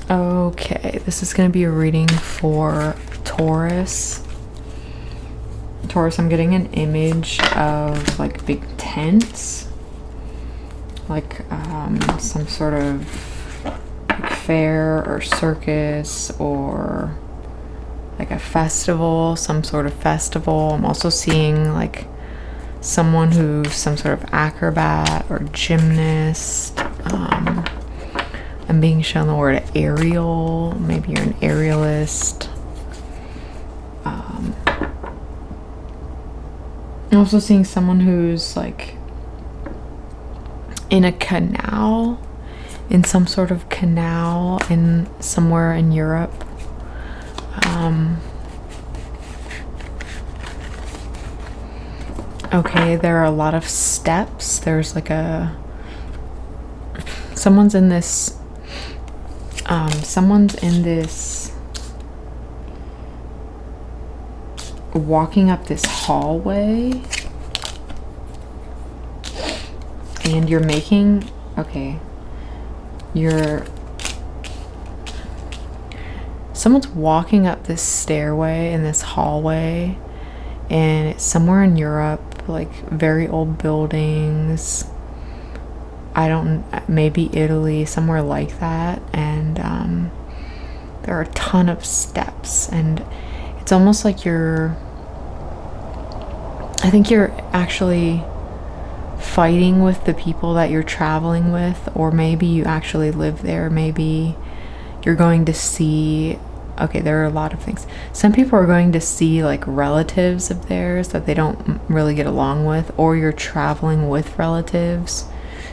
Okay, this is going to be a reading for Taurus. Taurus, I'm getting an image of like big tents, like some sort of like fair or circus or like a festival, some sort of festival. I'm also seeing like someone who's some sort of acrobat or gymnast. I'm being shown the word aerial. Maybe you're an aerialist. I'm also seeing someone who's like in a canal, in some sort of canal in somewhere in Europe. Okay, there are a lot of steps. There's like someone's in this walking up this hallway, and you're making, okay, someone's walking up this stairway in this hallway, and it's somewhere in Europe, like very old buildings. Maybe Italy, somewhere like that. And there are a ton of steps, and it's almost like I think you're actually fighting with the people that you're traveling with, or maybe you actually live there. Maybe you're going to see, okay, there are a lot of things. Some people are going to see like relatives of theirs that they don't really get along with, or you're traveling with relatives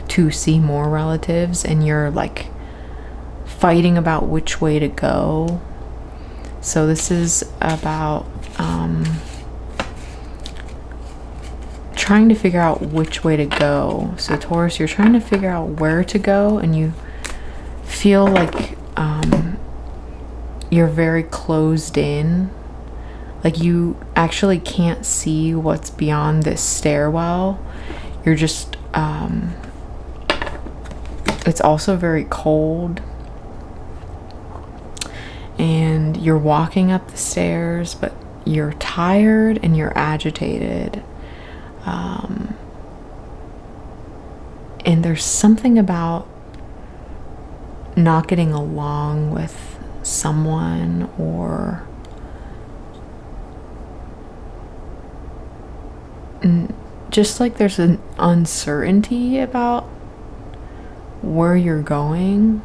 to see more relatives, and you're like fighting about which way to go. So this is about trying to figure out which way to go. So Taurus, you're trying to figure out where to go, and you feel like you're very closed in. Like you actually can't see what's beyond this stairwell. You're just it's also very cold, and you're walking up the stairs, but you're tired and you're agitated. And there's something about not getting along with someone, or just like there's an uncertainty about where you're going.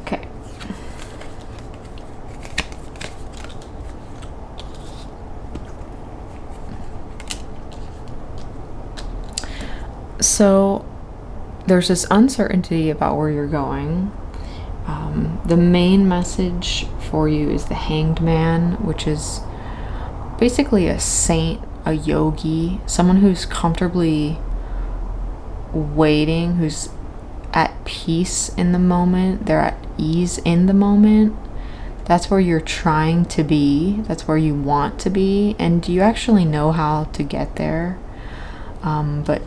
Okay. So there's this uncertainty about where you're going. The main message for you is the Hanged Man, which is basically a saint, a yogi, someone who's comfortably waiting, who's at peace in the moment. They're at ease in the moment. That's where you're trying to be. That's where you want to be. And you actually know how to get there. But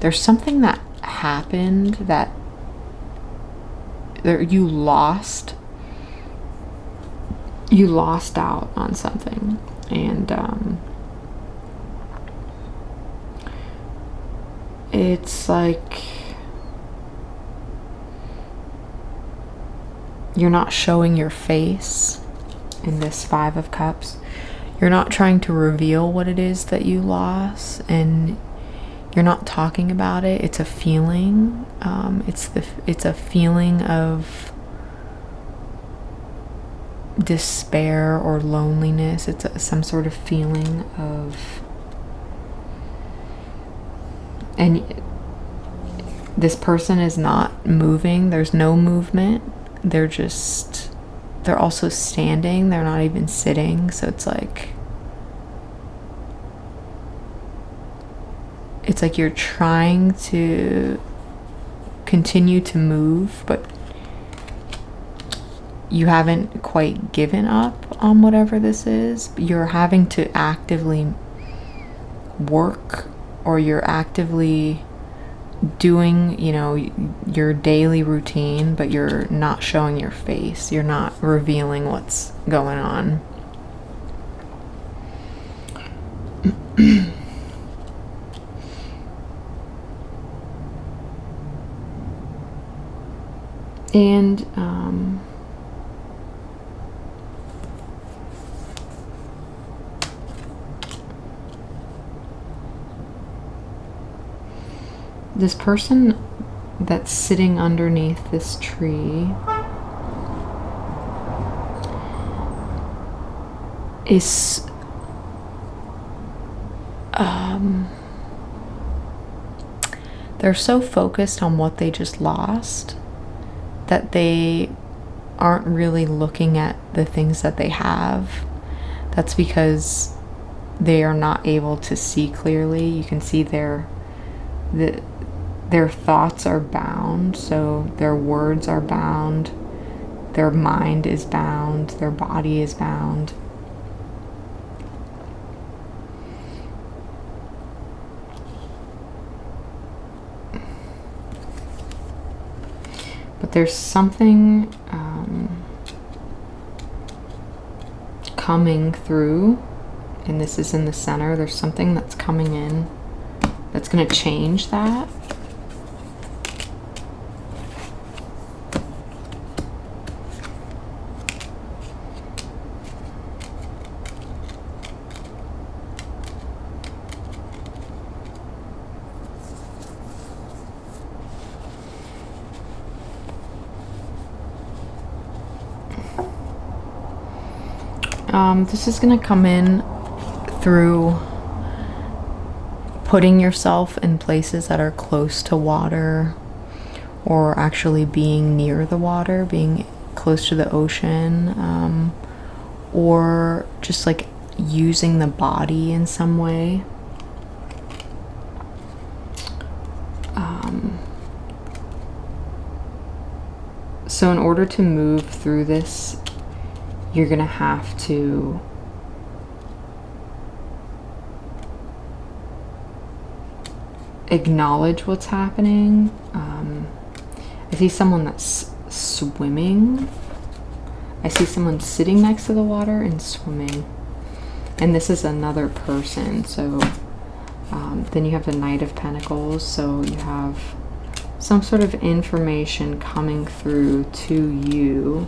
there's something that happened that you lost out on something, and it's like you're not showing your face in this Five of Cups. You're not trying to reveal what it is that you lost, and you're not talking about it. It's a feeling. It's a feeling of despair or loneliness. It's some sort of feeling of, and this person is not moving. There's no movement. They're also standing. They're not even sitting. So it's like you're trying to continue to move, but you haven't quite given up on whatever this is. You're having to actively work, or you're actively doing, you know, your daily routine, but you're not showing your face. You're not revealing what's going on. And this person that's sitting underneath this tree is they're so focused on what they just lost that they aren't really looking at the things that they have. That's because they are not able to see clearly. You can see their thoughts are bound, so their words are bound, their mind is bound, their body is bound. But there's something coming through, and this is in the center. There's something that's coming in that's going to change that. This is going to come in through putting yourself in places that are close to water, or actually being near the water, being close to the ocean, or just like using the body in some way. So in order to move through this, you're going to have to acknowledge what's happening. I see someone that's swimming. I see someone sitting next to the water and swimming. And this is another person. So then you have the Knight of Pentacles. So you have some sort of information coming through to you.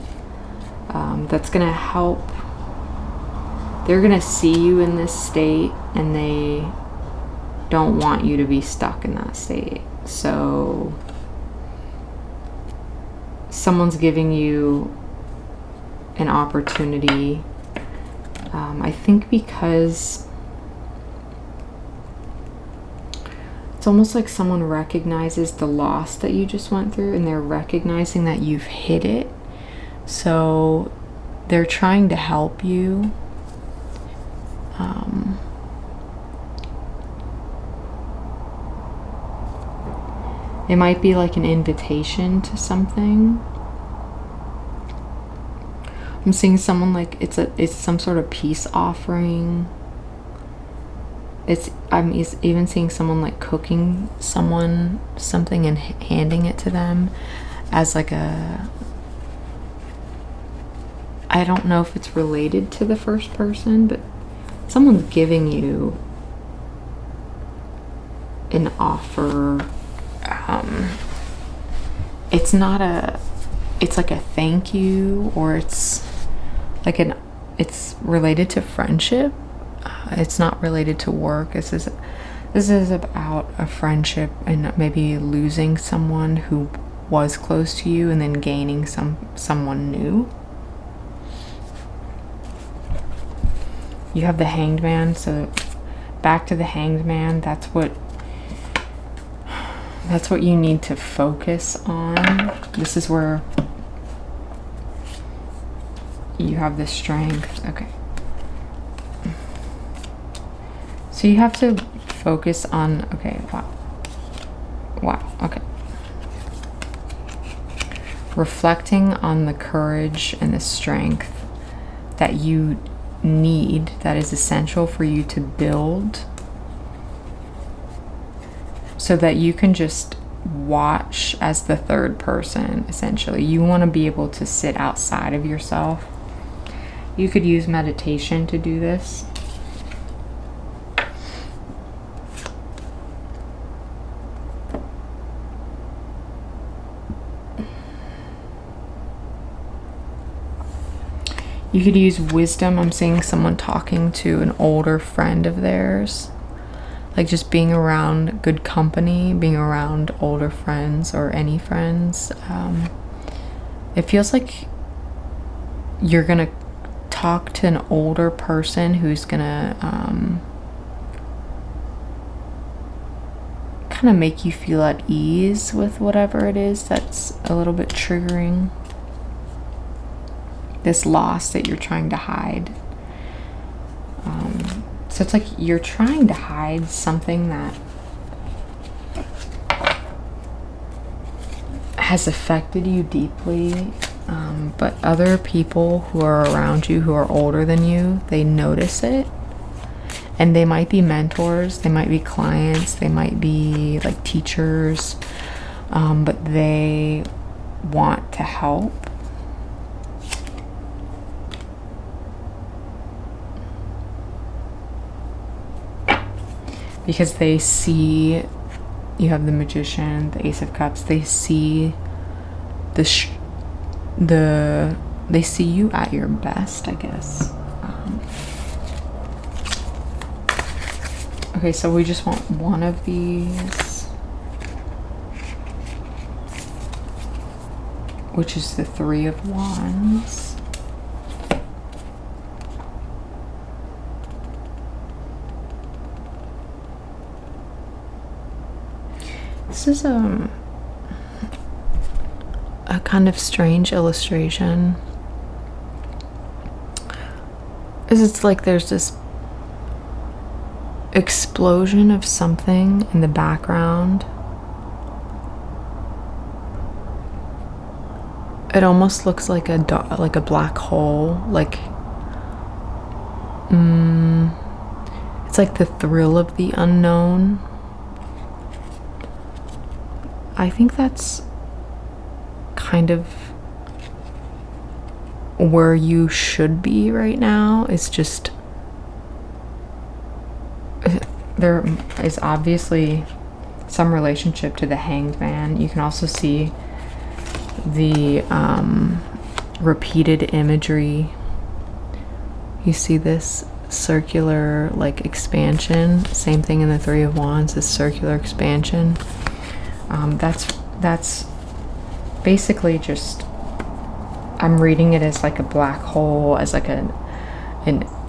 That's going to help. They're going to see you in this state, and they don't want you to be stuck in that state. So someone's giving you an opportunity. I think because it's almost like someone recognizes the loss that you just went through, and they're recognizing that you've hit it. So they're trying to help you. It might be like an invitation to something. I'm seeing someone like it's some sort of peace offering. I'm even seeing someone like cooking someone something and handing it to them as like a, I don't know if it's related to the first person, but someone's giving you an offer. It's not it's like a thank you, or it's like it's related to friendship. It's not related to work. This is about a friendship, and maybe losing someone who was close to you and then gaining someone new. You have the Hanged Man, so back to the Hanged Man. That's what you need to focus on. This is where you have the strength. Okay. So you have to focus on, okay, wow, okay. Reflecting on the courage and the strength that you need, that is essential for you to build so that you can just watch as the third person, essentially. You want to be able to sit outside of yourself. You could use meditation to do this. You could use wisdom. I'm seeing someone talking to an older friend of theirs. Like just being around good company, being around older friends or any friends. It feels like you're going to talk to an older person who's going to kind of make you feel at ease with whatever it is that's a little bit triggering. This loss that you're trying to hide. So it's like you're trying to hide something that has affected you deeply, but other people who are around you who are older than you, they notice it. And they might be mentors, they might be clients, they might be like teachers, but they want to help. Because they see, you have the Magician, the Ace of Cups, they see they see you at your best, I guess. Okay, so we just want one of these, which is the Three of Wands. This is a kind of strange illustration. It's like there's this explosion of something in the background. It almost looks like a black hole. Like it's like the thrill of the unknown. I think that's kind of where you should be right now. It's just, there is obviously some relationship to the Hanged Man. You can also see the repeated imagery. You see this circular like expansion. Same thing in the Three of Wands, this circular expansion. That's basically just, I'm reading it as like a black hole, as like an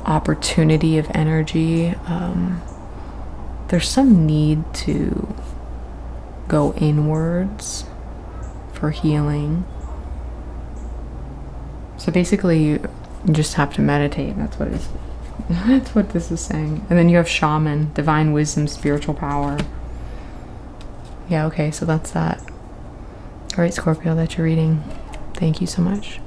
opportunity of energy. There's some need to go inwards for healing. So basically you just have to meditate. That's what this is saying. And then you have Shaman, divine wisdom, spiritual power. Yeah, okay, so that's that. All right, Scorpio, that's your reading. Thank you so much.